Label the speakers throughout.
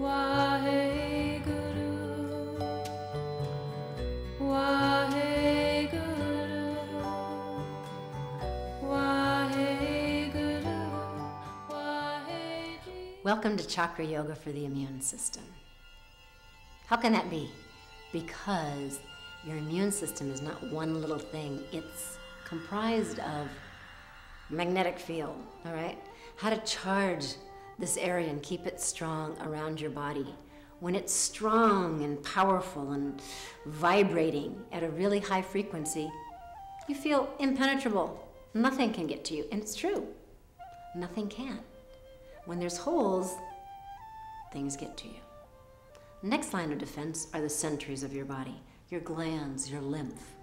Speaker 1: Waheguru, Waheguru, Waheguru, Waheguru.
Speaker 2: Welcome to Chakra Yoga for the immune system. How can that be? Because your immune system is not one little thing. It's comprised of magnetic field, all right? How to charge this area and keep it strong around your body. When it's strong and powerful and vibrating at a really high frequency, you feel impenetrable. Nothing can get to you, and it's true. Nothing can. When there's holes, things get to you. Next line of defense are the centers of your body, your glands, your lymph,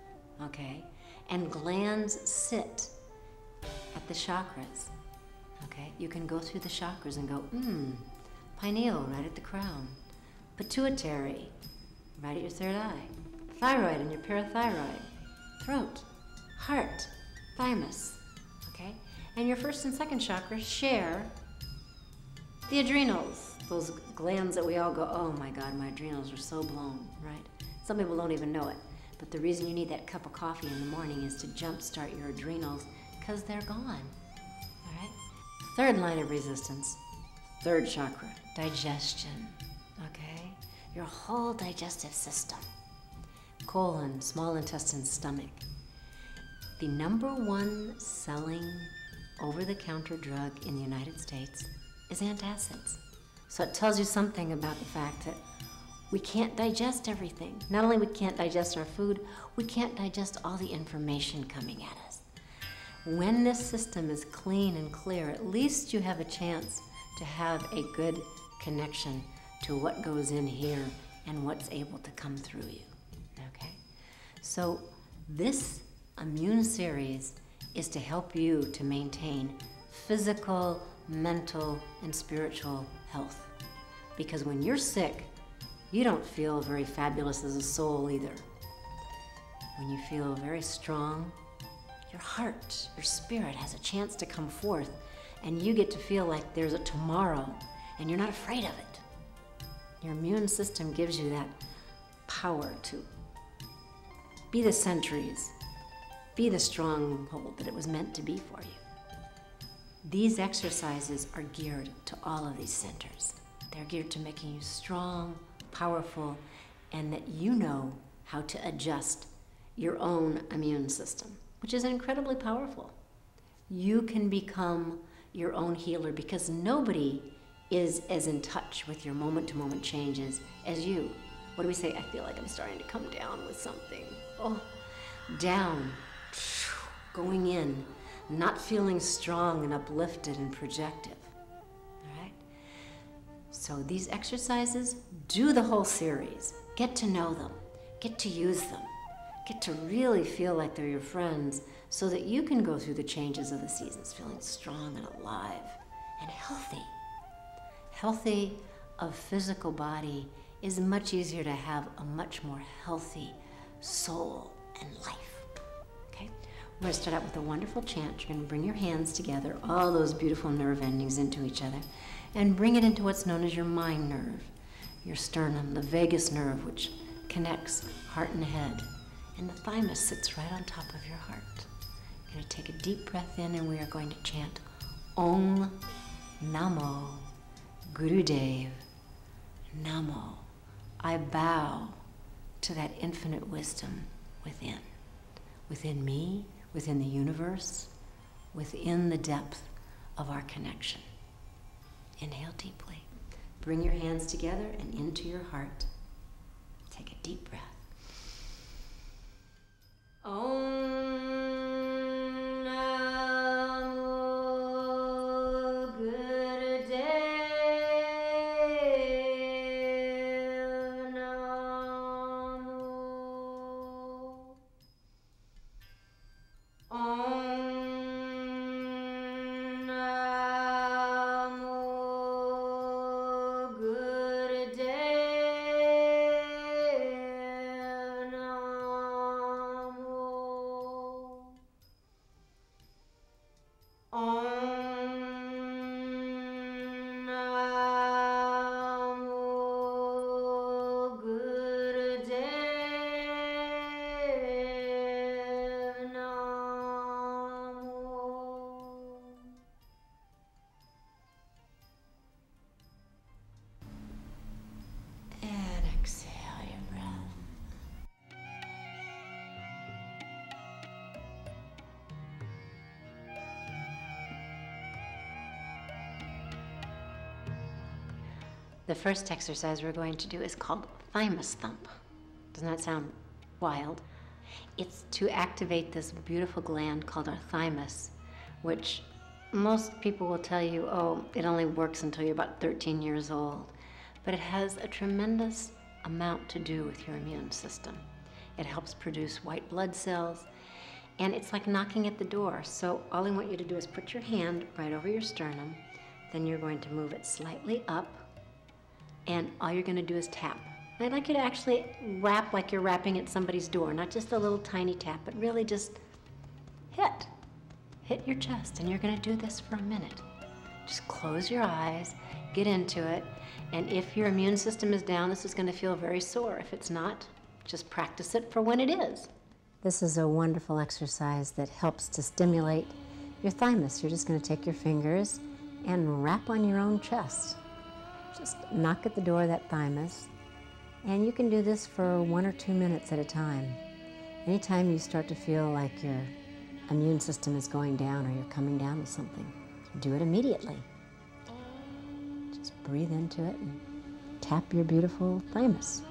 Speaker 2: okay? And glands sit at the chakras, okay? You can go through the chakras and go, pineal right at the crown, pituitary right at your third eye, thyroid and your parathyroid, throat, heart, thymus, okay? And your first and second chakras share the adrenals, those glands that we all go, oh my God, my adrenals are so blown, right? Some people don't even know it, but the reason you need that cup of coffee in the morning is to jumpstart your adrenals because they're gone, all right? Third line of resistance, third chakra, digestion, okay? Your whole digestive system, colon, small intestine, stomach. The #1 selling over-the-counter drug in the United States is antacids. So it tells you something about the fact that we can't digest everything. Not only we can't digest our food, we can't digest all the information coming at us. When this system is clean and clear, at least you have a chance to have a good connection to what goes in here and what's able to come through you, okay? So this immune series is to help you to maintain physical, mental, and spiritual health. Because when you're sick, you don't feel very fabulous as a soul either. When you feel very strong, your heart, your spirit has a chance to come forth, and you get to feel like there's a tomorrow, and you're not afraid of it. Your immune system gives you that power to be the sentries, be the stronghold that it was meant to be for you. These exercises are geared to all of these centers. They're geared to making you strong, powerful, and that you know how to adjust your own immune system, which is incredibly powerful. You can become your own healer because nobody is as in touch with your moment-to-moment changes as you. What do we say? I feel like I'm starting to come down with something. Oh, down, going in, not feeling strong and uplifted and projective, all right? So these exercises, do the whole series. Get to know them, get to use them, get to really feel like they're your friends so that you can go through the changes of the seasons feeling strong and alive and healthy. Healthy of physical body is much easier to have a much more healthy soul and life. We're going to start out with a wonderful chant. You're going to bring your hands together, all those beautiful nerve endings into each other, and bring it into what's known as your mind nerve, your sternum, the vagus nerve, which connects heart and head. And the thymus sits right on top of your heart. You're going to take a deep breath in, and we are going to chant Om Namo Gurudev Namo. I bow to that infinite wisdom within me, within the universe, within the depth of our connection. Inhale deeply. Bring your hands together and into your heart. Take a deep breath. Om Namo Gurudev Namo. Om Namo Gurudev The first exercise we're going to do is called thymus thump. Doesn't that sound wild? It's to activate this beautiful gland called our thymus, which most people will tell you, oh, it only works until you're about 13 years old. But it has a tremendous amount to do with your immune system. It helps produce white blood cells, and it's like knocking at the door. So all I want you to do is put your hand right over your sternum, then you're going to move it slightly up, and all you're going to do is tap. And I'd like you to actually rap like you're rapping at somebody's door, not just a little tiny tap, but really just hit your chest, and you're going to do this for a minute. Just close your eyes, get into it, and if your immune system is down, this is going to feel very sore. If it's not, just practice it for when it is. This is a wonderful exercise that helps to stimulate your thymus. You're just going to take your fingers and rap on your own chest. Just knock at the door of that thymus, and you can do this for 1 or 2 minutes at a time. Anytime you start to feel like your immune system is going down or you're coming down with something, do it immediately. Just breathe into it and tap your beautiful thymus.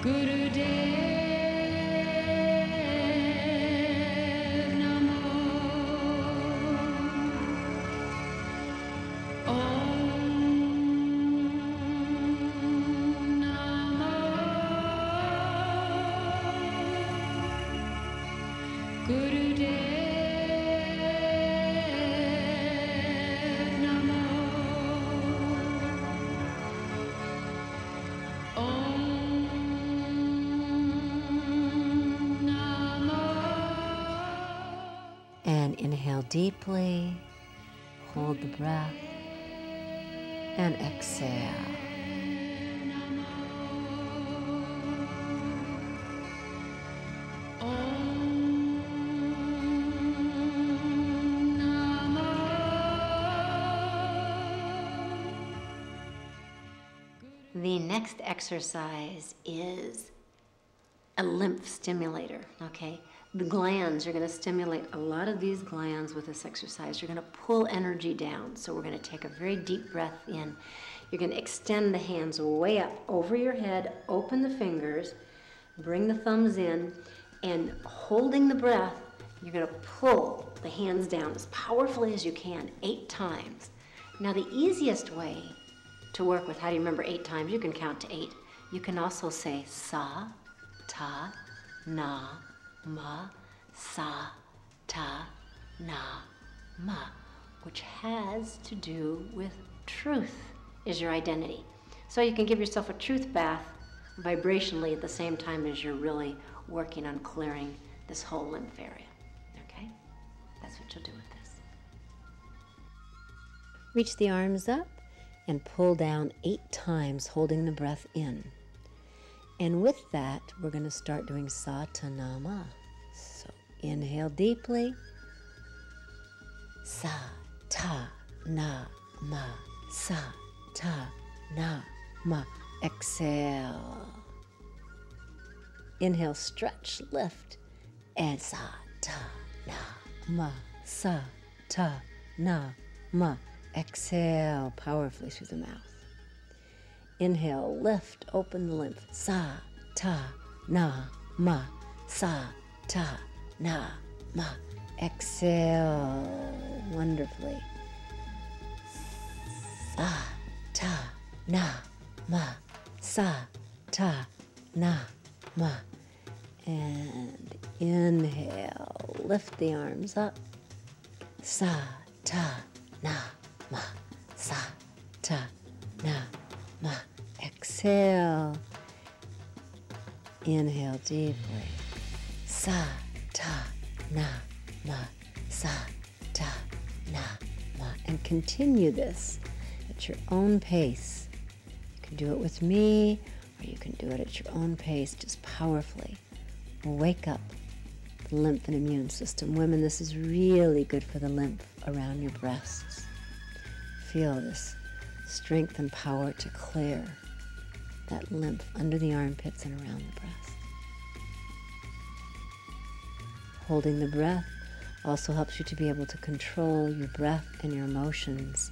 Speaker 1: Gurudev Namo. Om Namo Gurudev Namo. Om
Speaker 2: And inhale deeply, hold the breath, and exhale. The next exercise is a lymph stimulator, okay? The glands, you're going to stimulate a lot of these glands with this exercise. You're going to pull energy down. So we're going to take a very deep breath in. You're going to extend the hands way up over your head, open the fingers, bring the thumbs in, and holding the breath, you're going to pull the hands down as powerfully as you can 8 times. Now the easiest way to work with, how do you remember 8 times? You can count to 8. You can also say sa, ta, na, ma, sa, ta, na, ma, which has to do with truth is your identity. So you can give yourself a truth bath vibrationally at the same time as you're really working on clearing this whole lymph area, okay? That's what you'll do with this. Reach the arms up and pull down 8 times, holding the breath in. And with that, we're going to start doing Satanama. So inhale deeply. Sa, ta, na, ma. Sa, ta, na, ma. Exhale. Inhale, stretch, lift. And sa, ta, na, ma. Sa, ta, na, ma. Exhale powerfully through the mouth. Inhale, lift, open the lymph. Sa, ta, na, ma. Sa, ta, na, ma. Exhale wonderfully. Sa, ta, na, ma. Sa, ta, na, ma. And inhale, lift the arms up. Sa, ta, na, ma. Sa, ta, na, ma. Exhale. Inhale deeply. Sa, ta, na, ma. Sa, ta, na, ma. And continue this at your own pace. You can do it with me, or you can do it at your own pace, just powerfully. Wake up the lymph and immune system. Women, this is really good for the lymph around your breasts. Feel this strength and power to clear that lymph under the armpits and around the breast. Holding the breath, Also helps you to be able to control your breath and your emotions.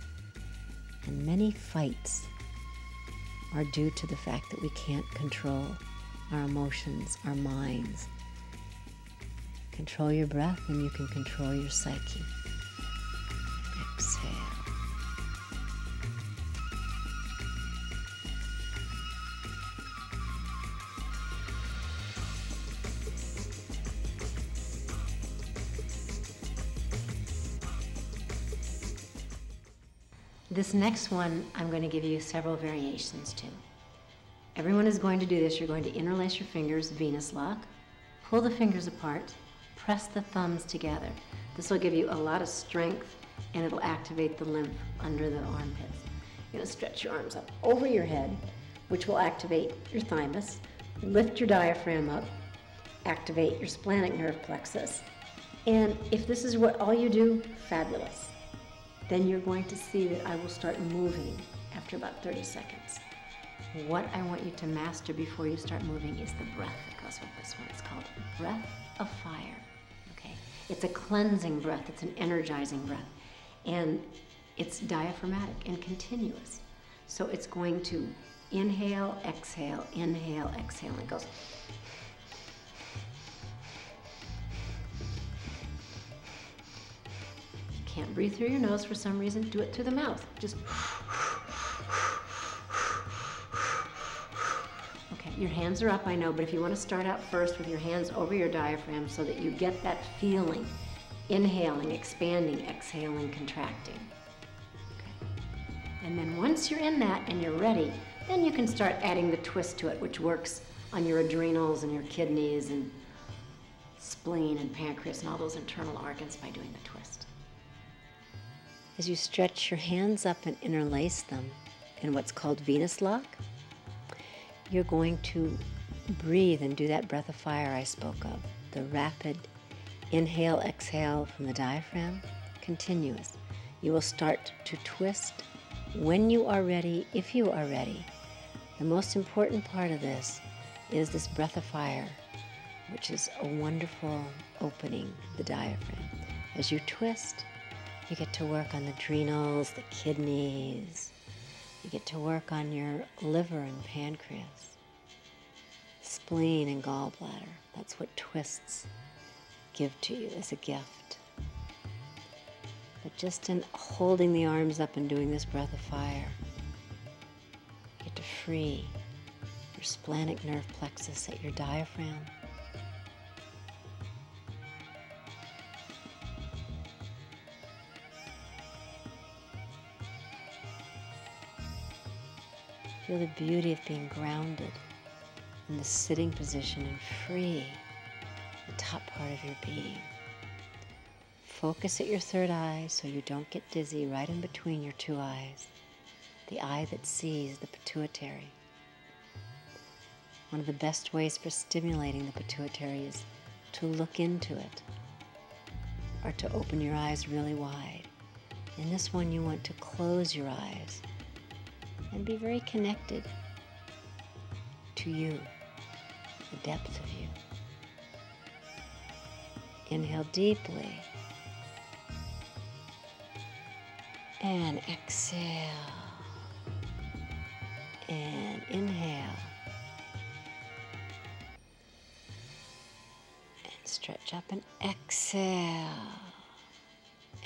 Speaker 2: And many fights are due to the fact that we can't control our emotions, our minds. Control your breath and you can control your psyche. Exhale. This next one, I'm going to give you several variations to. Everyone is going to do this. You're going to interlace your fingers, Venus lock, pull the fingers apart, press the thumbs together. This will give you a lot of strength and it'll activate the lymph under the armpits. You're going to stretch your arms up over your head, which will activate your thymus, lift your diaphragm up, activate your splenic nerve plexus. And if this is what all you do, fabulous. Then you're going to see that I will start moving after about 30 seconds. What I want you to master before you start moving is the breath that goes with this one. It's called breath of fire, okay? It's a cleansing breath, it's an energizing breath, and it's diaphragmatic and continuous. So it's going to inhale, exhale, and it goes. Can't breathe through your nose for some reason, do it through the mouth. Just okay, your hands are up, I know, but if you want to start out first with your hands over your diaphragm so that you get that feeling, inhaling, expanding, exhaling, contracting. Okay. And then once you're in that and you're ready, then you can start adding the twist to it, which works on your adrenals and your kidneys and spleen and pancreas and all those internal organs by doing the twist. As you stretch your hands up and interlace them in what's called Venus lock, you're going to breathe and do that breath of fire I spoke of. The rapid inhale, exhale from the diaphragm, continuous. You will start to twist when you are ready, if you are ready. The most important part of this is this breath of fire, which is a wonderful opening the diaphragm. As you twist, you get to work on the adrenals, the kidneys. You get to work on your liver and pancreas, spleen and gallbladder. That's what twists give to you as a gift. But just in holding the arms up and doing this breath of fire, you get to free your splenic nerve plexus at your diaphragm. Feel the beauty of being grounded in the sitting position and free the top part of your being. Focus at your third eye so you don't get dizzy, right in between your two eyes. The eye that sees, the pituitary. One of the best ways for stimulating the pituitary is to look into it or to open your eyes really wide. In this one, you want to close your eyes and be very connected to you, the depth of you. Inhale deeply and exhale and inhale and stretch up and exhale.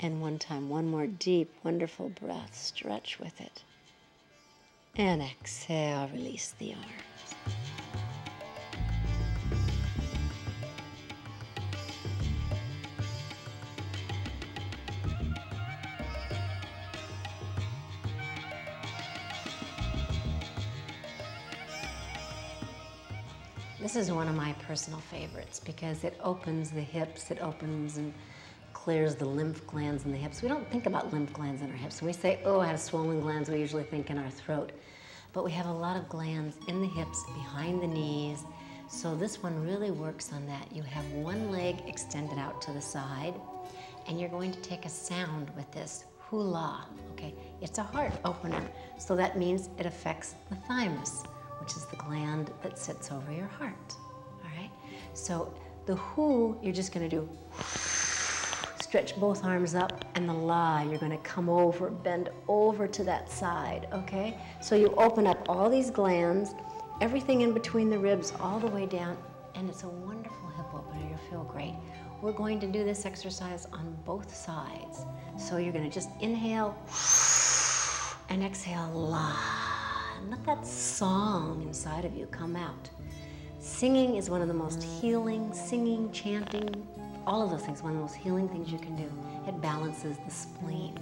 Speaker 2: And one more deep, wonderful breath. Stretch with it. And exhale, release the arms. This is one of my personal favorites because it opens the hips, it opens and clears the lymph glands in the hips. We don't think about lymph glands in our hips. When we say, oh, I have swollen glands, we usually think in our throat. But we have a lot of glands in the hips, behind the knees. So this one really works on that. You have one leg extended out to the side, and you're going to take a sound with this, hula, okay? It's a heart opener, so that means it affects the thymus, which is the gland that sits over your heart, all right? So the who, you're just gonna do stretch both arms up, and the la, you're going to come over, bend over to that side, okay? So you open up all these glands, everything in between the ribs all the way down, and it's a wonderful hip opener. You'll feel great. We're going to do this exercise on both sides. So you're going to just inhale and exhale la, and let that song inside of you come out. Singing is one of the most healing, singing, chanting, all of those things, one of the most healing things you can do. It balances the spleen.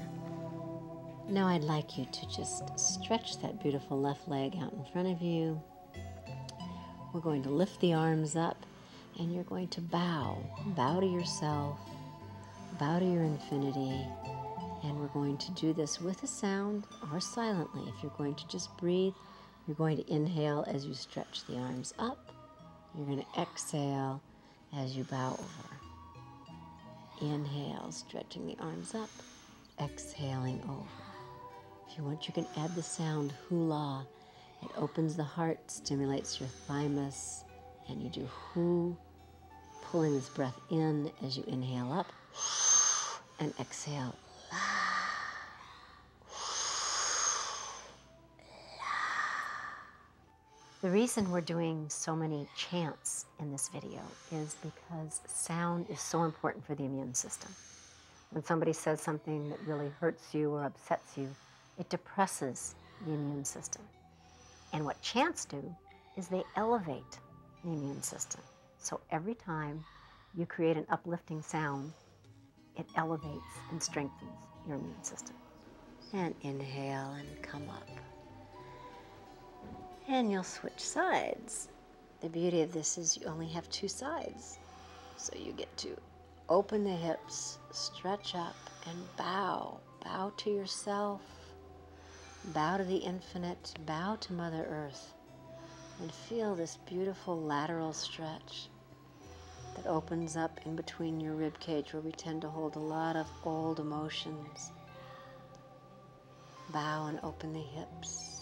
Speaker 2: Now I'd like you to just stretch that beautiful left leg out in front of you. We're going to lift the arms up, and you're going to bow. Bow to yourself, bow to your infinity, and we're going to do this with a sound or silently. If you're going to just breathe, you're going to inhale as you stretch the arms up. You're going to exhale as you bow over. Inhale, stretching the arms up, exhaling over. If you want, you can add the sound hula. It opens the heart, stimulates your thymus, and you do hu, pulling this breath in as you inhale up and exhale. The reason we're doing so many chants in this video is because sound is so important for the immune system. When somebody says something that really hurts you or upsets you, it depresses the immune system. And what chants do is they elevate the immune system. So every time you create an uplifting sound, it elevates and strengthens your immune system. And inhale and come up. And you'll switch sides. The beauty of this is you only have two sides. So you get to open the hips, stretch up, and bow. Bow to yourself. Bow to the infinite. Bow to Mother Earth. And feel this beautiful lateral stretch that opens up in between your rib cage, where we tend to hold a lot of old emotions. Bow and open the hips.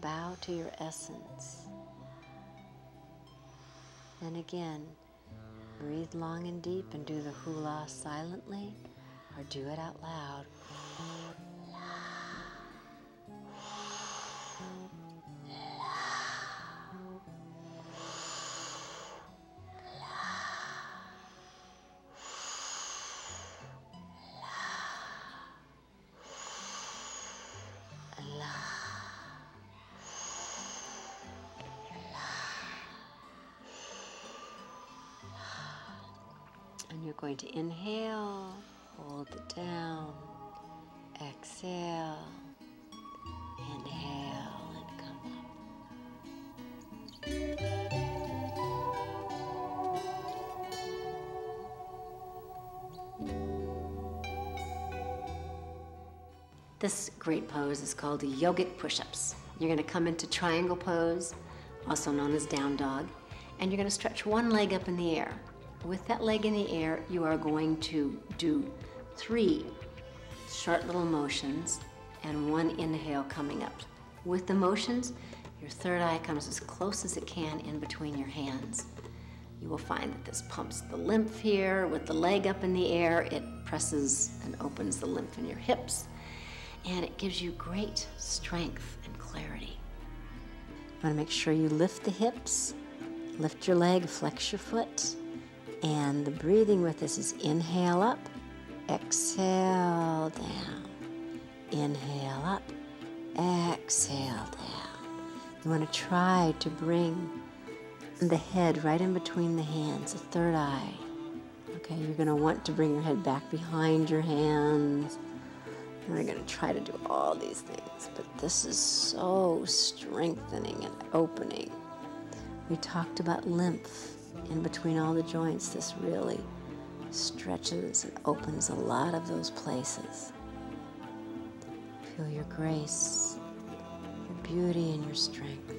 Speaker 2: Bow to your essence. And again, breathe long and deep and do the hula silently, or do it out loud. And you're going to inhale, hold it down, exhale, inhale, and come up. This great pose is called yogic push-ups. You're going to come into triangle pose, also known as down dog, and you're going to stretch one leg up in the air. With that leg in the air, you are going to do 3 short little motions and 1 inhale coming up. With the motions, your third eye comes as close as it can in between your hands. You will find that this pumps the lymph here. With the leg up in the air, it presses and opens the lymph in your hips, and it gives you great strength and clarity. You want to make sure you lift the hips, lift your leg, flex your foot. And the breathing with this is inhale up, exhale down, inhale up, exhale down. You want to try to bring the head right in between the hands, the third eye. Okay, you're going to want to bring your head back behind your hands. And we're going to try to do all these things, but this is so strengthening and opening. We talked about lymph. In between all the joints, this really stretches and opens a lot of those places. Feel your grace, your beauty, and your strength.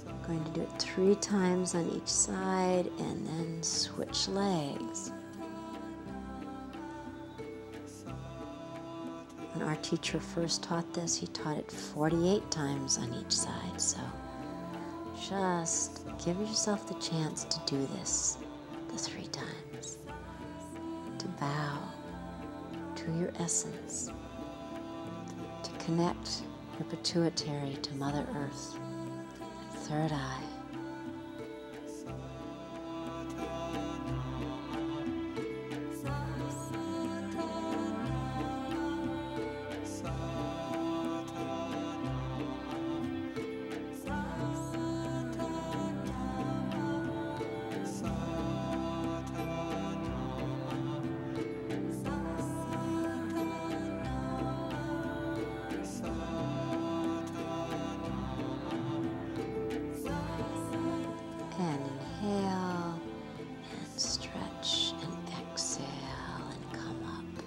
Speaker 2: I'm going to do it 3 times on each side and then switch legs. When our teacher first taught this, he taught it 48 times on each side, so just give yourself the chance to do this the 3 times. To bow to your essence. To connect your pituitary to Mother Earth. Third eye. And inhale, and stretch, and exhale, and come up.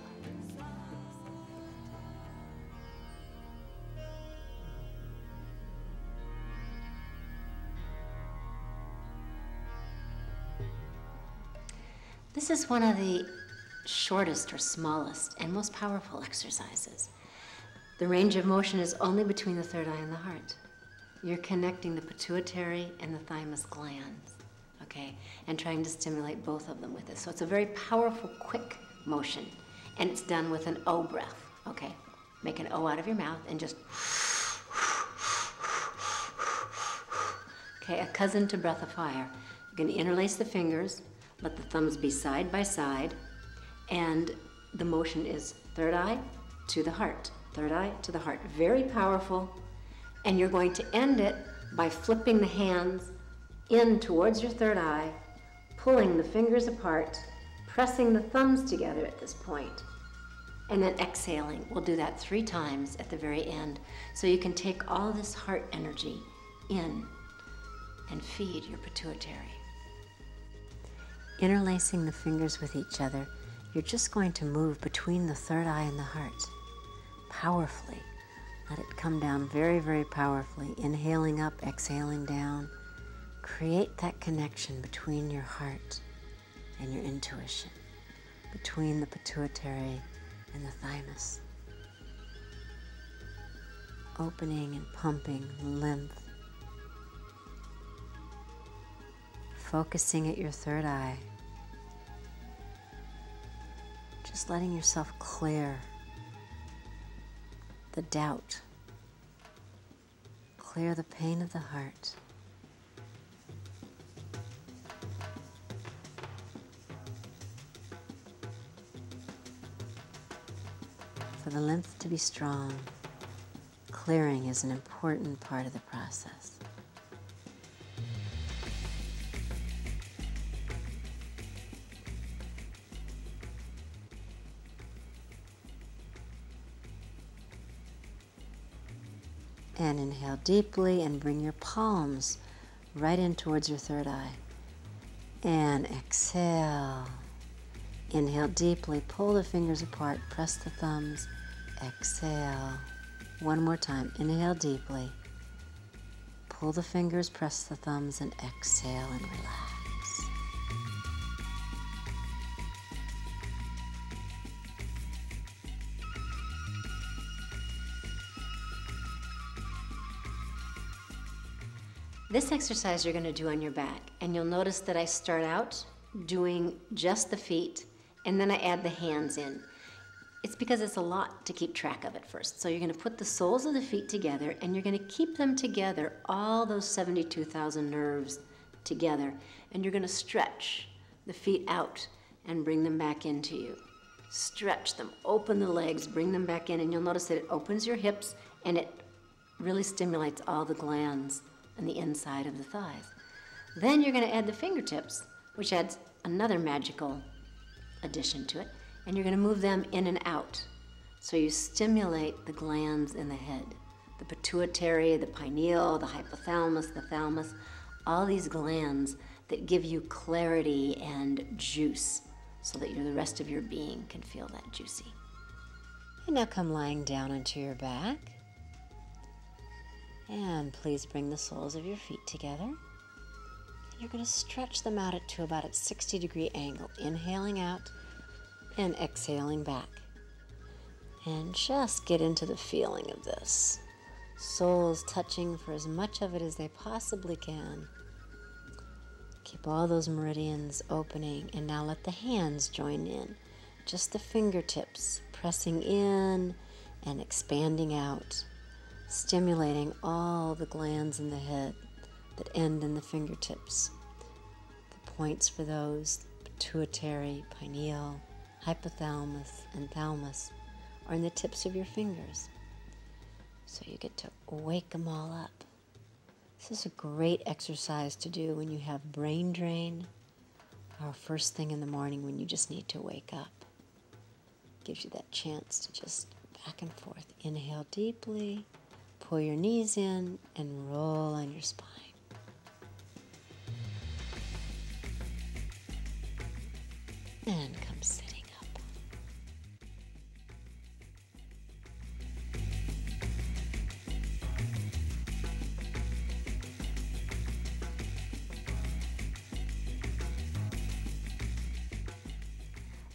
Speaker 2: This is one of the shortest or smallest and most powerful exercises. The range of motion is only between the third eye and the heart. You're connecting the pituitary and the thymus glands, okay, and trying to stimulate both of them with this. So it's a very powerful, quick motion, and it's done with an O breath, okay? Make an O out of your mouth and just, okay, a cousin to breath of fire. You're going to interlace the fingers, let the thumbs be side by side, and the motion is third eye to the heart, third eye to the heart. Very powerful. And you're going to end it by flipping the hands in towards your third eye, pulling the fingers apart, pressing the thumbs together at this point, and then exhaling. We'll do that 3 times at the very end. So you can take all this heart energy in and feed your pituitary. Interlacing the fingers with each other, you're just going to move between the third eye and the heart, powerfully. Let it come down very, very powerfully. Inhaling up, exhaling down. Create that connection between your heart and your intuition, between the pituitary and the thymus. Opening and pumping lymph. Focusing at your third eye. Just letting yourself clear the doubt, clear the pain of the heart. For the lymph to be strong, clearing is an important part of the process. And inhale deeply and bring your palms right in towards your third eye. And exhale. Inhale deeply, pull the fingers apart, press the thumbs, exhale. One more time, inhale deeply, pull the fingers, press the thumbs, and exhale and relax. This exercise you're going to do on your back, and you'll notice that I start out doing just the feet, and then I add the hands in. It's because it's a lot to keep track of at first. So you're going to put the soles of the feet together, and you're going to keep them together, all those 72,000 nerves together, and you're going to stretch the feet out and bring them back into you. Stretch them, open the legs, bring them back in, and you'll notice that it opens your hips, and it really stimulates all the glands on the inside of the thighs. Then you're going to add the fingertips, which adds another magical addition to it, and you're going to move them in and out. So you stimulate the glands in the head, the pituitary, the pineal, the hypothalamus, the thalamus, all these glands that give you clarity and juice so that the rest of your being can feel that juicy. And now come lying down onto your back. And please bring the soles of your feet together. You're going to stretch them out to about a 60-degree angle, inhaling out and exhaling back. And just get into the feeling of this. soles touching for as much of it as they possibly can. Keep all those meridians opening, and now let the hands join in. Just the fingertips pressing in and expanding out, stimulating all the glands in the head that end in the fingertips. The points for those, pituitary, pineal, hypothalamus, and thalamus, are in the tips of your fingers. So you get to wake them all up. This is a great exercise to do when you have brain drain or first thing in the morning when you just need to wake up. Gives you that chance to just back and forth. Inhale deeply, pull your knees in, and roll on your spine. And come sitting up.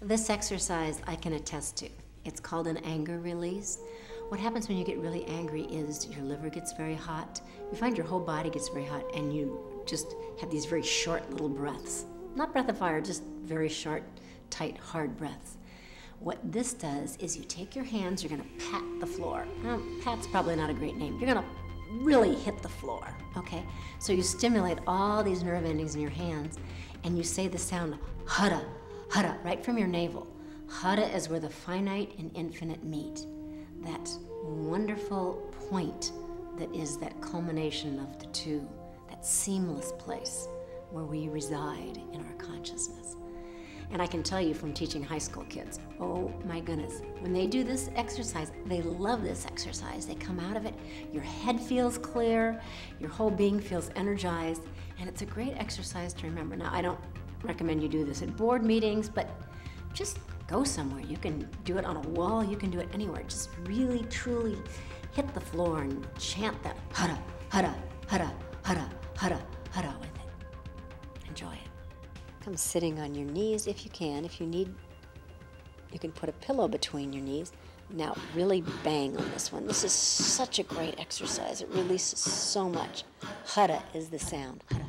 Speaker 2: This exercise I can attest to. It's called an anger release. What happens when you get really angry is your liver gets very hot. You find your whole body gets very hot, and you just have these very short little breaths. Not breath of fire, just very short, tight, hard breaths. What this does is you take your hands, you're gonna pat the floor. Pat's probably not a great name. You're gonna really hit the floor, okay? So you stimulate all these nerve endings in your hands, and you say the sound hada, hada, right from your navel. Hada is where the finite and infinite meet. That wonderful point that is that culmination of the two, that seamless place where we reside in our consciousness. And I can tell you from teaching high school kids, oh my goodness, when they do this exercise, they love this exercise. They come out of it, your head feels clear, your whole being feels energized, and it's a great exercise to remember. Now, I don't recommend you do this at board meetings, but just go somewhere. You can do it on a wall, you can do it anywhere. Just really, truly hit the floor and chant that hada, hada, hada, hada, hada, hada with it. Enjoy it. Come sitting on your knees if you can. If you need, you can put a pillow between your knees. Now, really bang on this one. This is such a great exercise. It releases so much. Hada is the sound. Hada.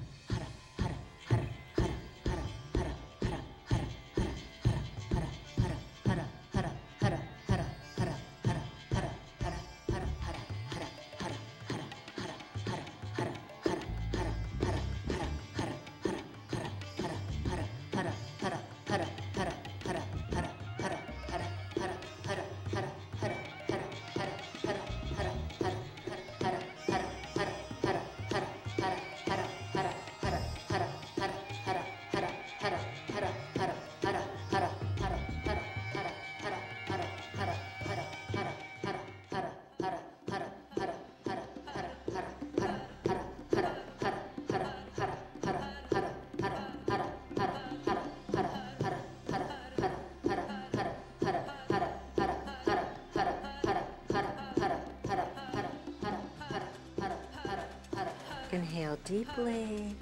Speaker 2: Inhale deeply,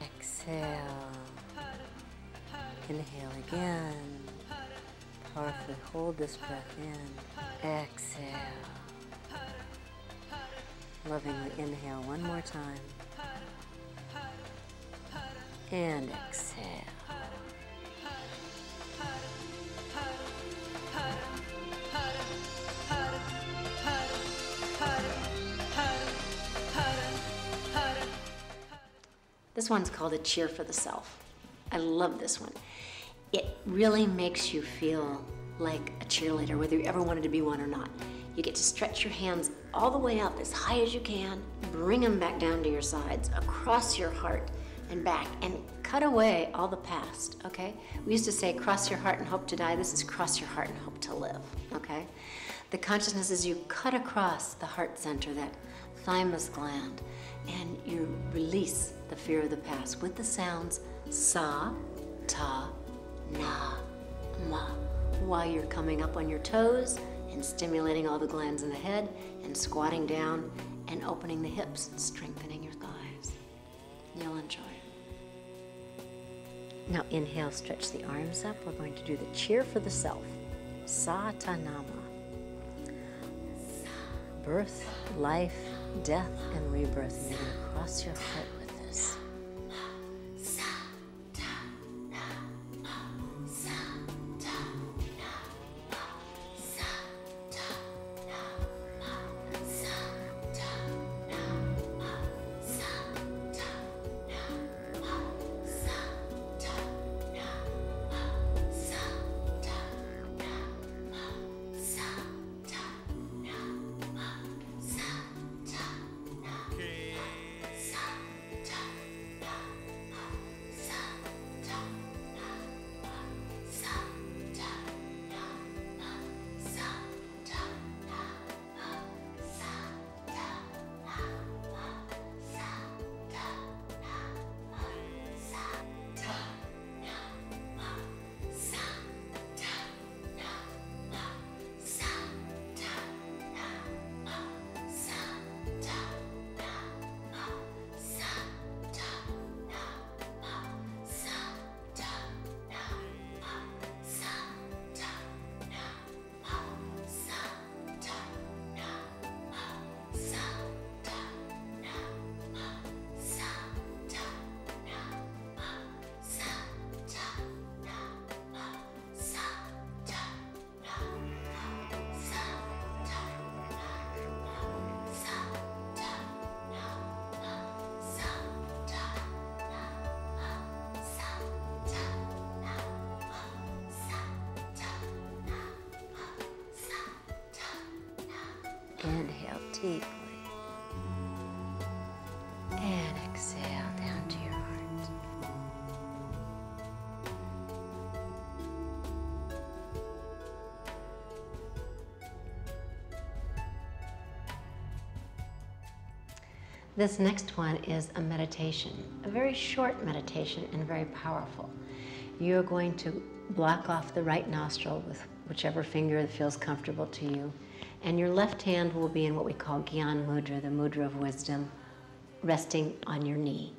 Speaker 2: exhale, inhale again, powerfully hold this breath in, exhale, lovingly inhale one more time, and exhale. This one's called a cheer for the self. I love this one. It really makes you feel like a cheerleader, whether you ever wanted to be one or not. You get to stretch your hands all the way up as high as you can, bring them back down to your sides, across your heart and back, and cut away all the past, okay? We used to say, cross your heart and hope to die. This is cross your heart and hope to live, okay? The consciousness is you cut across the heart center, that thymus gland, and you release the fear of the past with the sounds sa, ta, na, ma, while you're coming up on your toes and stimulating all the glands in the head and squatting down and opening the hips and strengthening your thighs. You'll enjoy it. Now inhale, stretch the arms up. We're going to do the cheer for the self. Sa, ta, na, ma. Birth, life, death and rebirth. And you're going to cross your heart with this. Inhale deeply. And exhale down to your heart. This next one is a meditation, a very short meditation and very powerful. You're going to block off the right nostril with whichever finger feels comfortable to you. And your left hand will be in what we call Gyan Mudra, the mudra of wisdom, resting on your knee.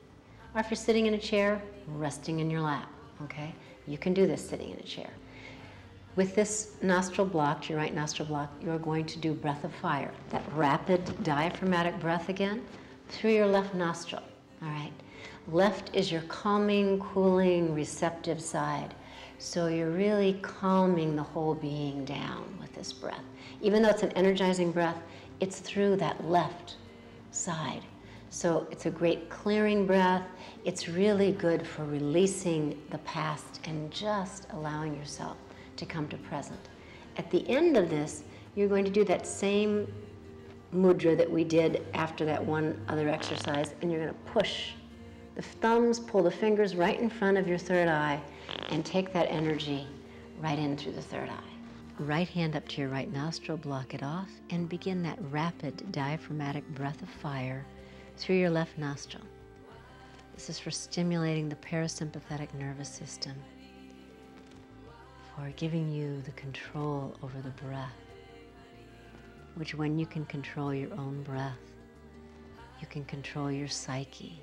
Speaker 2: Or if you're sitting in a chair, resting in your lap, okay? You can do this sitting in a chair. With this nostril blocked, your right nostril blocked, you're going to do breath of fire, that rapid diaphragmatic breath again, through your left nostril, all right? Left is your calming, cooling, receptive side. So you're really calming the whole being down with this breath. Even though it's an energizing breath, it's through that left side. So it's a great clearing breath. It's really good for releasing the past and just allowing yourself to come to present. At the end of this, you're going to do that same mudra that we did after that one other exercise, and you're going to push the thumbs, pull the fingers right in front of your third eye, and take that energy right in through the third eye. Right hand up to your right nostril, block it off, and begin that rapid diaphragmatic breath of fire through your left nostril. This is for stimulating the parasympathetic nervous system, for giving you the control over the breath, which when you can control your own breath, you can control your psyche.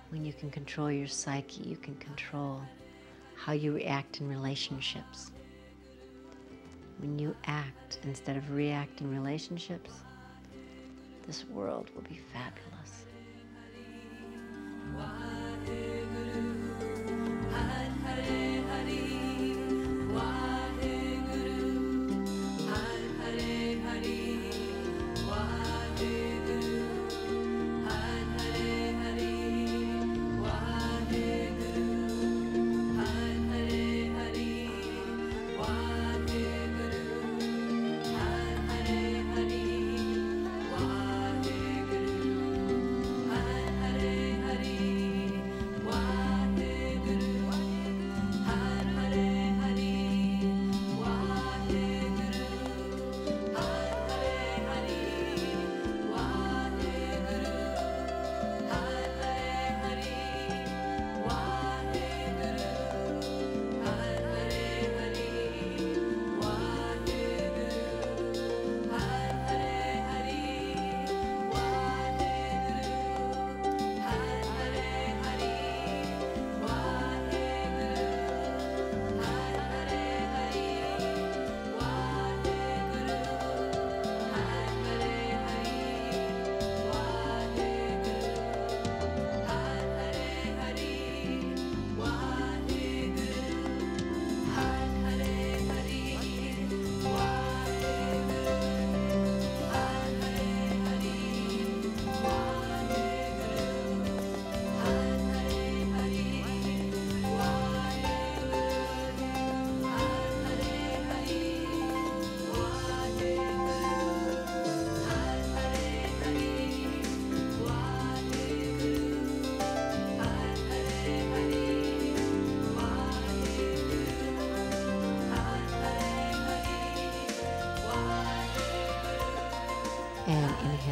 Speaker 2: When you can control your psyche, you can control how you react in relationships. When you act instead of react in relationships, this world will be fabulous.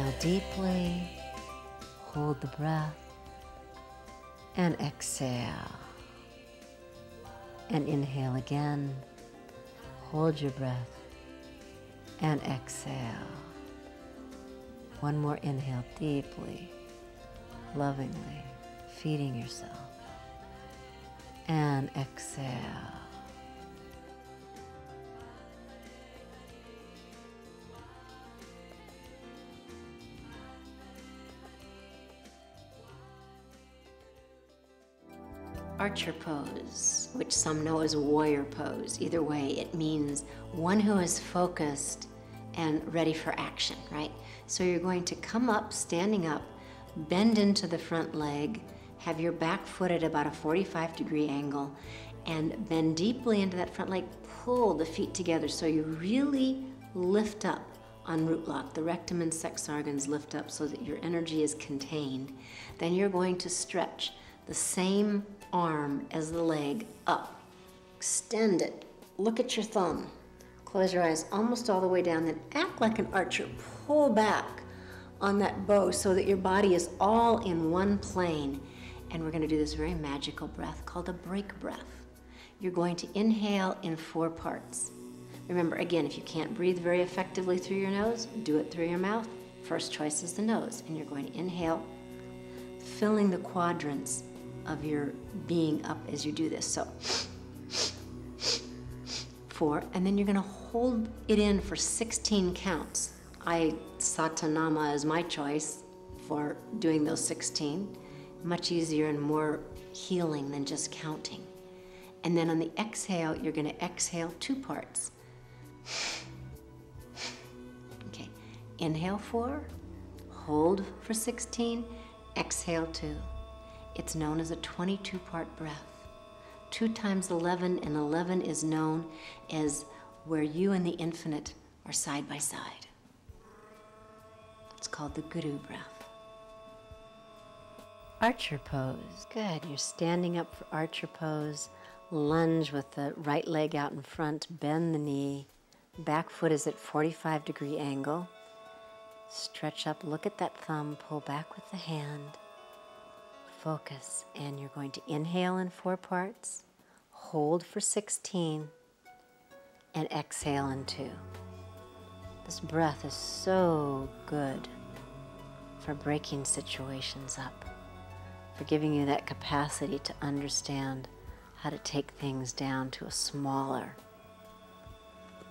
Speaker 2: Inhale deeply, hold the breath, and exhale. And inhale again, hold your breath, and exhale. One more inhale deeply, lovingly, feeding yourself, and exhale. Archer pose, which some know as warrior pose. Either way, it means one who is focused and ready for action, right? So you're going to come up, standing up, bend into the front leg, have your back foot at about a 45-degree angle, and bend deeply into that front leg. Pull the feet together so you really lift up on root lock. The rectum and sex organs lift up so that your energy is contained. Then you're going to stretch the same arm as the leg up. Extend it. Look at your thumb. Close your eyes almost all the way down, then act like an archer. Pull back on that bow so that your body is all in one plane. And we're going to do this very magical breath called a break breath. You're going to inhale in 4 parts. Remember, again, if you can't breathe very effectively through your nose, do it through your mouth. First choice is the nose. And you're going to inhale, filling the quadrants of your being up as you do this. So 4, and then you're going to hold it in for 16 counts. Satanama is my choice for doing those 16. Much easier and more healing than just counting. And then on the exhale, you're going to exhale 2 parts. Okay, inhale 4, hold for 16, exhale 2. It's known as a 22-part breath. 2 times 11, and 11 is known as where you and the infinite are side by side. It's called the Guru breath. Archer pose. Good. You're standing up for archer pose. Lunge with the right leg out in front. Bend the knee. Back foot is at 45-degree angle. Stretch up. Look at that thumb. Pull back with the hand. Focus, and you're going to inhale in 4 parts, hold for 16, and exhale in 2. This breath is so good for breaking situations up, for giving you that capacity to understand how to take things down to a smaller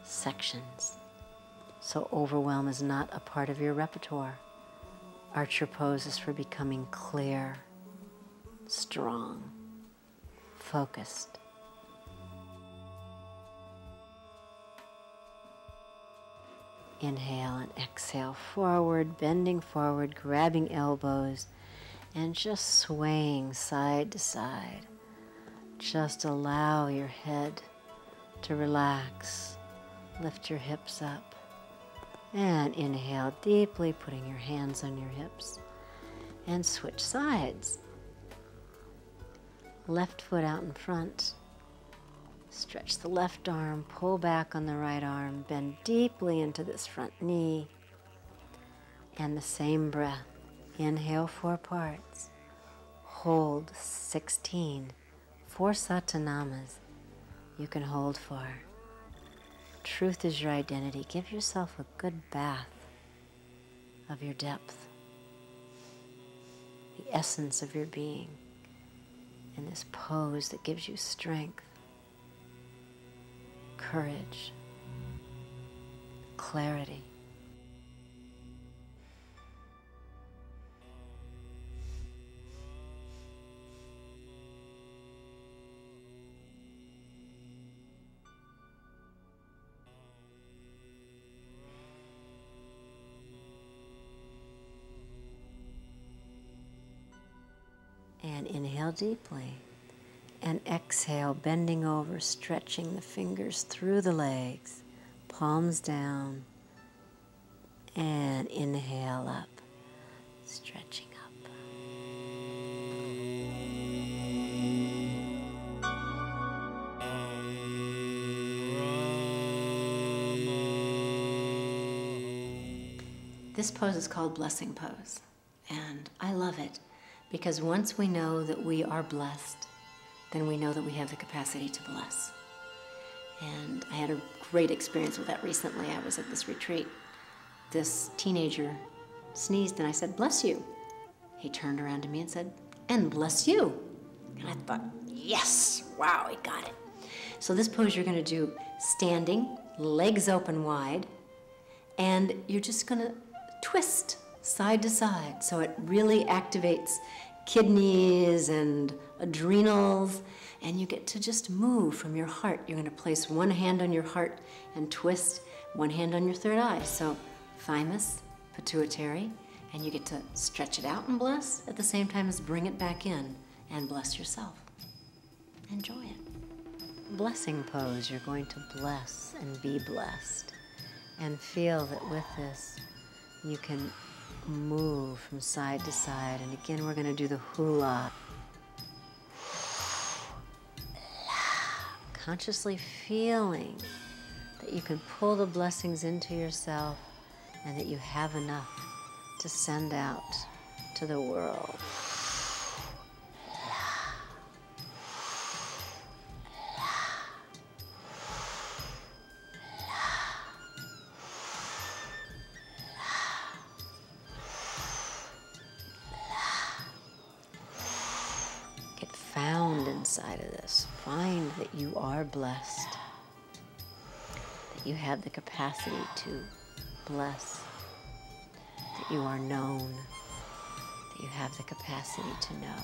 Speaker 2: sections. So overwhelm is not a part of your repertoire. Archer pose is for becoming clear, strong, focused. Inhale and exhale forward, bending forward, grabbing elbows, and just swaying side to side. Just allow your head to relax. Lift your hips up. And inhale deeply, putting your hands on your hips. And switch sides. Left foot out in front. Stretch the left arm, pull back on the right arm, bend deeply into this front knee. And the same breath. Inhale 4 parts. Hold 16. 4 satanamas you can hold for. Truth is your identity. Give yourself a good bath of your depth, the essence of your being, in this pose that gives you strength, courage, clarity. And inhale deeply. And exhale, bending over, stretching the fingers through the legs, palms down. And inhale up, stretching up. This pose is called Blessing Pose, and I love it because once we know that we are blessed, then we know that we have the capacity to bless. And I had a great experience with that recently. I was at this retreat. This teenager sneezed and I said, "Bless you." He turned around to me and said, "And bless you." And I thought, yes, wow, I got it. So this pose you're gonna do standing, legs open wide, and you're just gonna twist side to side. So it really activates kidneys and adrenals, and you get to just move from your heart. You're gonna place one hand on your heart and twist, one hand on your third eye. So thymus, pituitary, and you get to stretch it out and bless at the same time as bring it back in and bless yourself. Enjoy it. Blessing pose, you're going to bless and be blessed. And feel that with this, you can move from side to side. And again, we're gonna do the hula. Consciously feeling that you can pull the blessings into yourself and that you have enough to send out to the world. Get found inside of this. Find that you are blessed, that you have the capacity to bless, that you are known, that you have the capacity to know.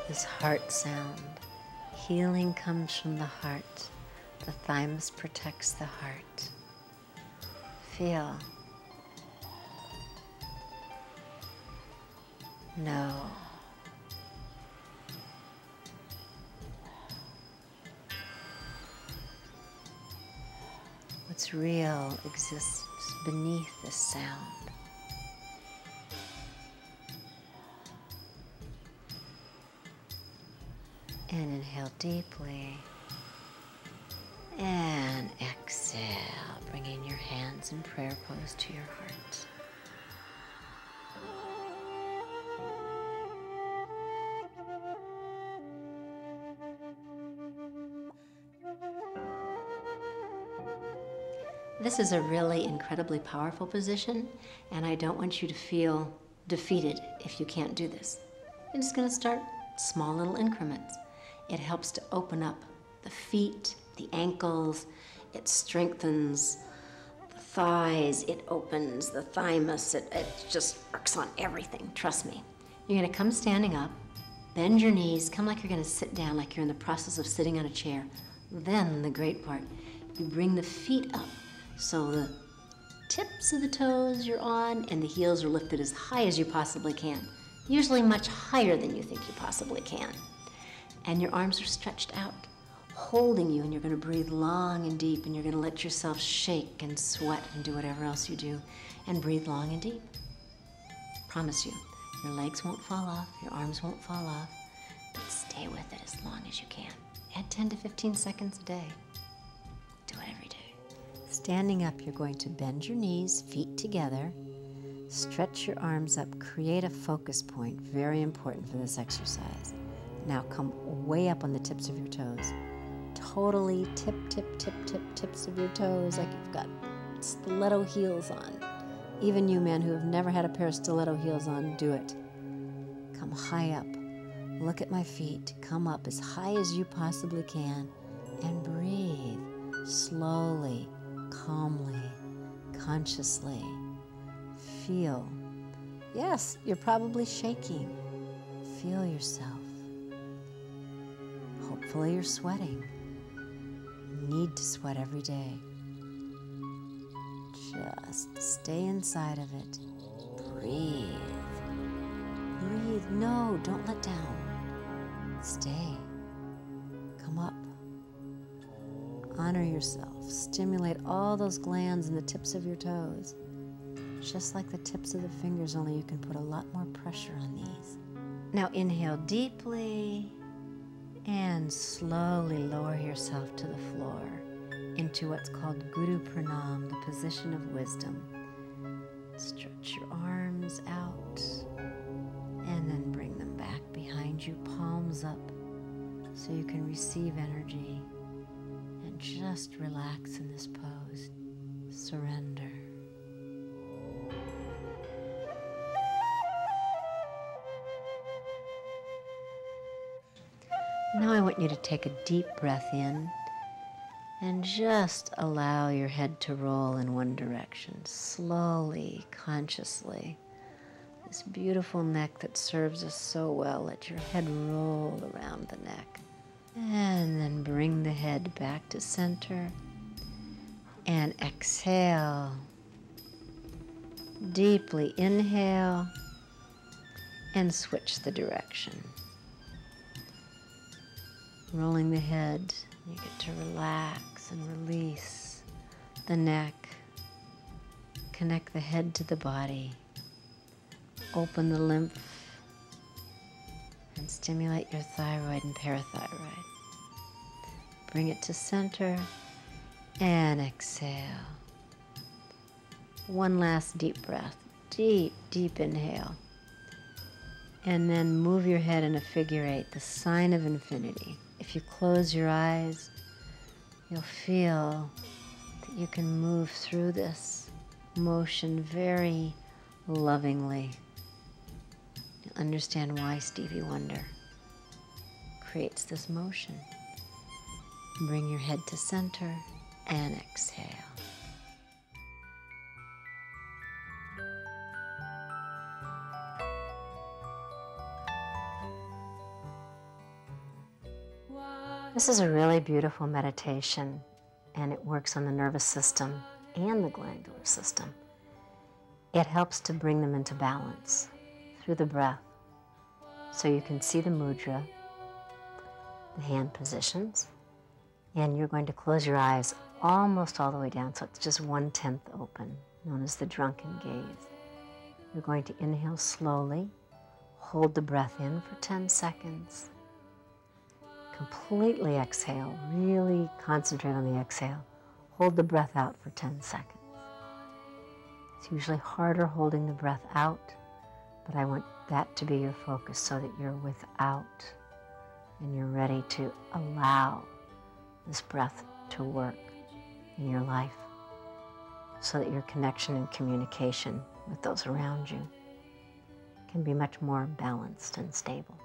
Speaker 2: This heart sound. Healing comes from the heart. The thymus protects the heart. Feel. Know. What's real exists beneath this sound. And inhale deeply. And exhale, bringing your hands in prayer pose to your heart. This is a really incredibly powerful position, and I don't want you to feel defeated if you can't do this. You're just going to start small little increments. It helps to open up the feet, the ankles. It strengthens the thighs. It opens the thymus. It just works on everything, trust me. You're going to come standing up, bend your knees, come like you're going to sit down, like you're in the process of sitting on a chair. Then the great part, you bring the feet up so the tips of the toes you're on and the heels are lifted as high as you possibly can, usually much higher than you think you possibly can. And your arms are stretched out, holding you, and you're going to breathe long and deep, and you're going to let yourself shake and sweat and do whatever else you do, and breathe long and deep. Promise you, your legs won't fall off, your arms won't fall off, but stay with it as long as you can. Add 10 to 15 seconds a day. Do it every day. Standing up, you're going to bend your knees, feet together, stretch your arms up, create a focus point, very important for this exercise. Now come way up on the tips of your toes. Totally tips of your toes, like you've got stiletto heels on. Even you men who have never had a pair of stiletto heels on, do it. Come high up. Look at my feet. Come up as high as you possibly can and breathe slowly, calmly, consciously. Feel. Yes, you're probably shaking. Feel yourself. Hopefully you're sweating. You need to sweat every day. Just stay inside of it. Breathe. Breathe. No, don't let down. Stay. Come up. Honor yourself. Stimulate all those glands in the tips of your toes. Just like the tips of the fingers, only you can put a lot more pressure on these. Now inhale deeply and slowly lower yourself to the floor into what's called Guru Pranam, the position of wisdom. Stretch your arms out and then bring them back behind you, palms up, so you can receive energy and just relax in this pose. Surrender. Now I want you to take a deep breath in and just allow your head to roll in one direction, slowly, consciously. This beautiful neck that serves us so well, let your head roll around the neck. And then bring the head back to center and exhale. Deeply inhale and switch the direction. Rolling the head, you get to relax and release the neck. Connect the head to the body. Open the lymph and stimulate your thyroid and parathyroid. Bring it to center and exhale. One last deep breath. Deep, deep inhale. And then move your head in a figure eight, the sign of infinity. If you close your eyes, you'll feel that you can move through this motion very lovingly. You'll understand why Stevie Wonder creates this motion. Bring your head to center and exhale. This is a really beautiful meditation, and it works on the nervous system and the glandular system. It helps to bring them into balance through the breath. So you can see the mudra, the hand positions, and you're going to close your eyes almost all the way down, so it's just 1/10 open, known as the drunken gaze. You're going to inhale slowly, hold the breath in for 10 seconds. Completely exhale, really concentrate on the exhale. Hold the breath out for 10 seconds. It's usually harder holding the breath out, but I want that to be your focus so that you're without and you're ready to allow this breath to work in your life so that your connection and communication with those around you can be much more balanced and stable.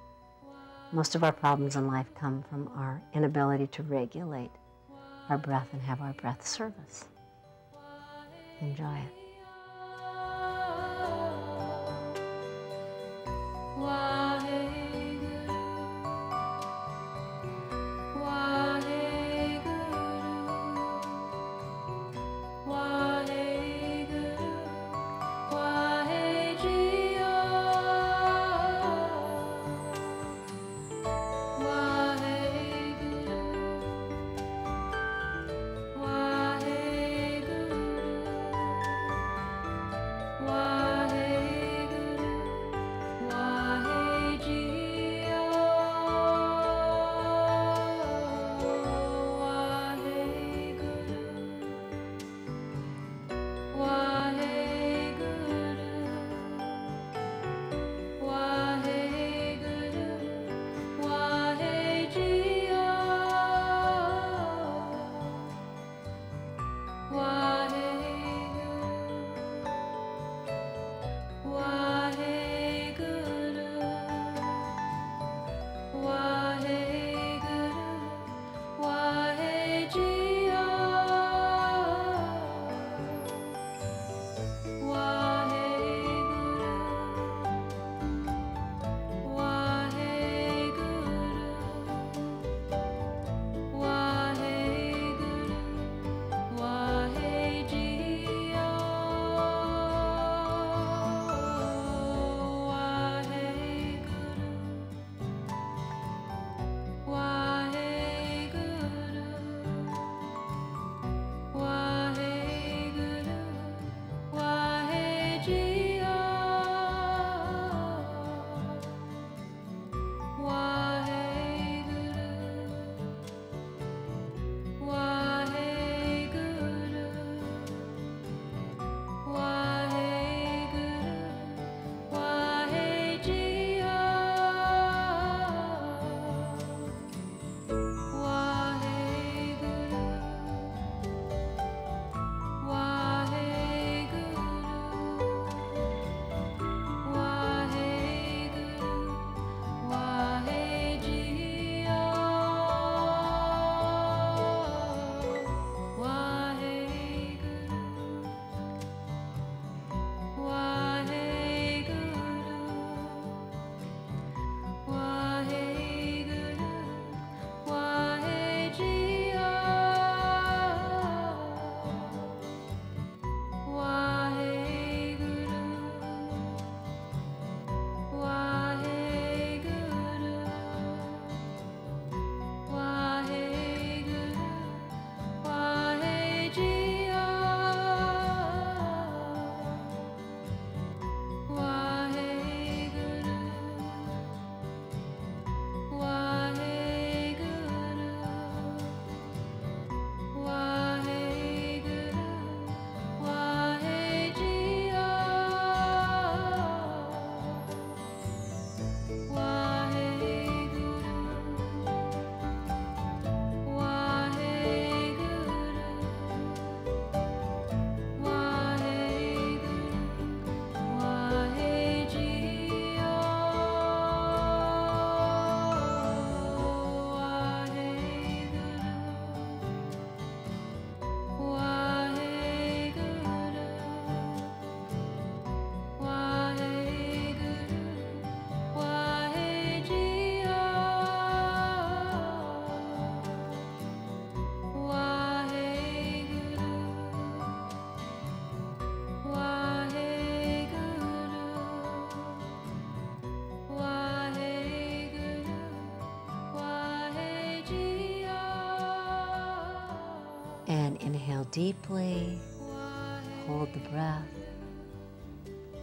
Speaker 2: Most of our problems in life come from our inability to regulate our breath and have our breath serve us. Enjoy it.
Speaker 1: Waheguru, Waheguru.
Speaker 2: And inhale deeply, hold the breath,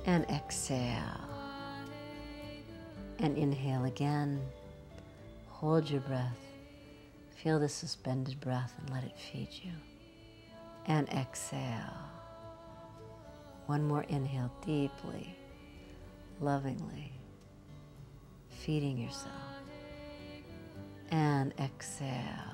Speaker 2: and exhale. And inhale again, hold your breath, feel the suspended breath and let it feed you. And exhale. One more inhale deeply, lovingly, feeding yourself. And exhale.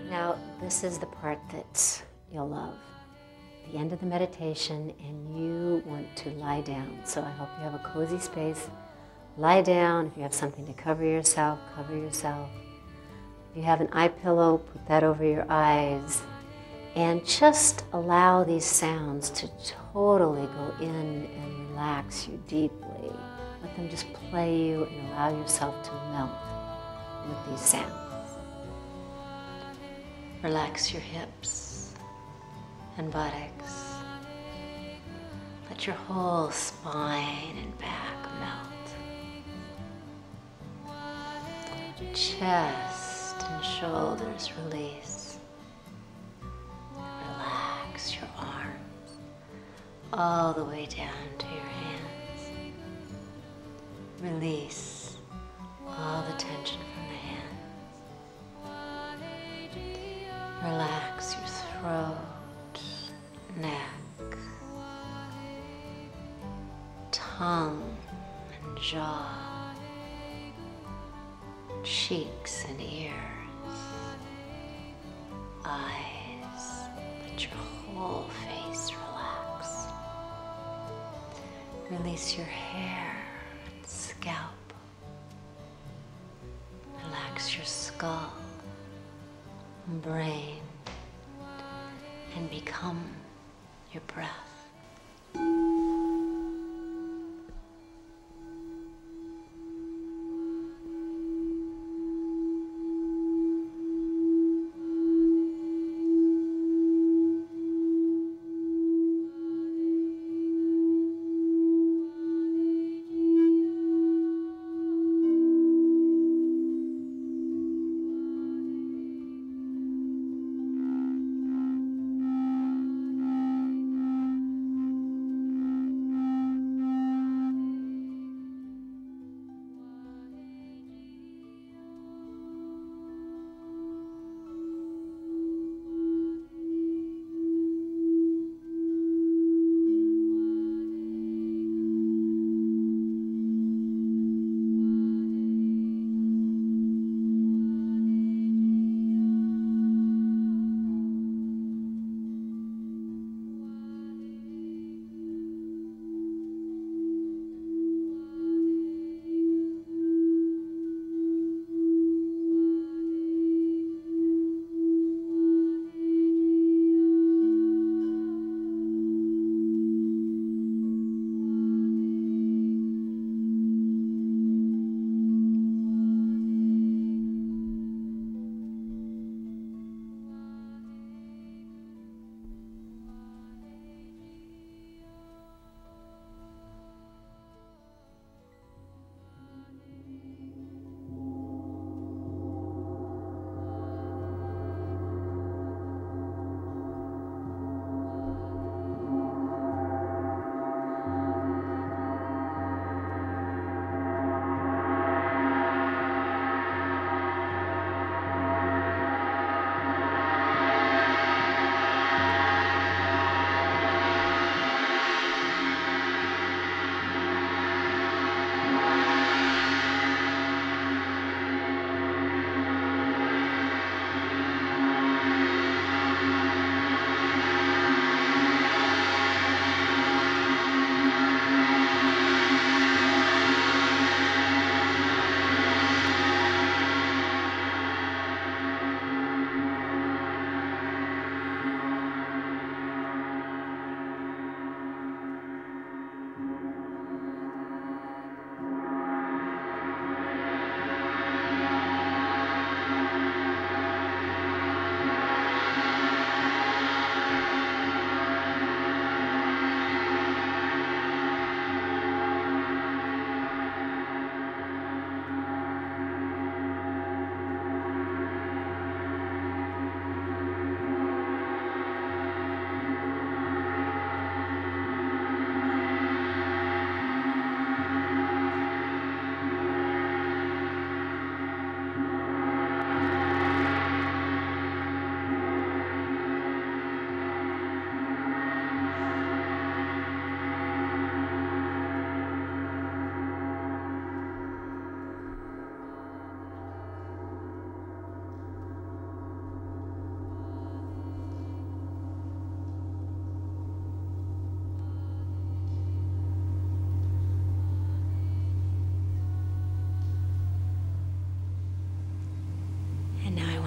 Speaker 2: Now, this is the part that you'll love. The end of the meditation, and you want to lie down. So I hope you have a cozy space. Lie down. If you have something to cover yourself, cover yourself. If you have an eye pillow, put that over your eyes. And just allow these sounds to totally go in and relax you deeply. Let them just play you and allow yourself to melt with these sounds. Relax your hips and buttocks. Let your whole spine and back melt. Chest and shoulders release. Relax your arms all the way down to your hands. Release all the tension from the hands. Relax your throat, neck, tongue and jaw, cheeks and ears, eyes. Let your whole face relax. Release your hair and scalp. Relax your skull, brain, and become your breath.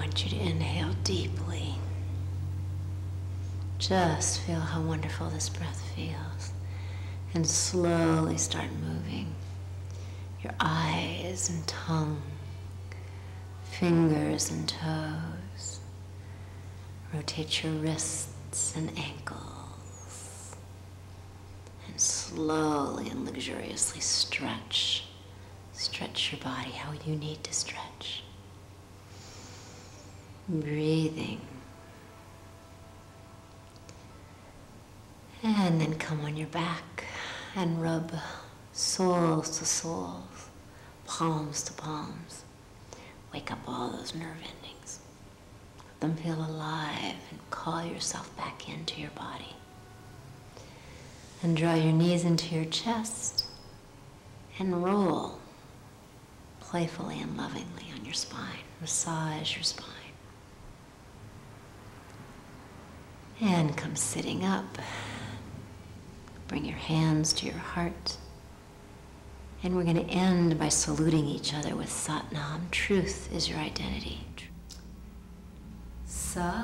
Speaker 2: want you to inhale deeply. Just feel how wonderful this breath feels. And slowly start moving your eyes and tongue, fingers and toes. Rotate your wrists and ankles. And slowly and luxuriously stretch. Stretch your body how you need to stretch. Breathing. And then come on your back and rub soles to soles, palms to palms. Wake up all those nerve endings. Let them feel alive and call yourself back into your body. And draw your knees into your chest and roll playfully and lovingly on your spine. Massage your spine. And come sitting up. Bring your hands to your heart. And we're going to end by saluting each other with Satnam. Truth is your identity. Sat.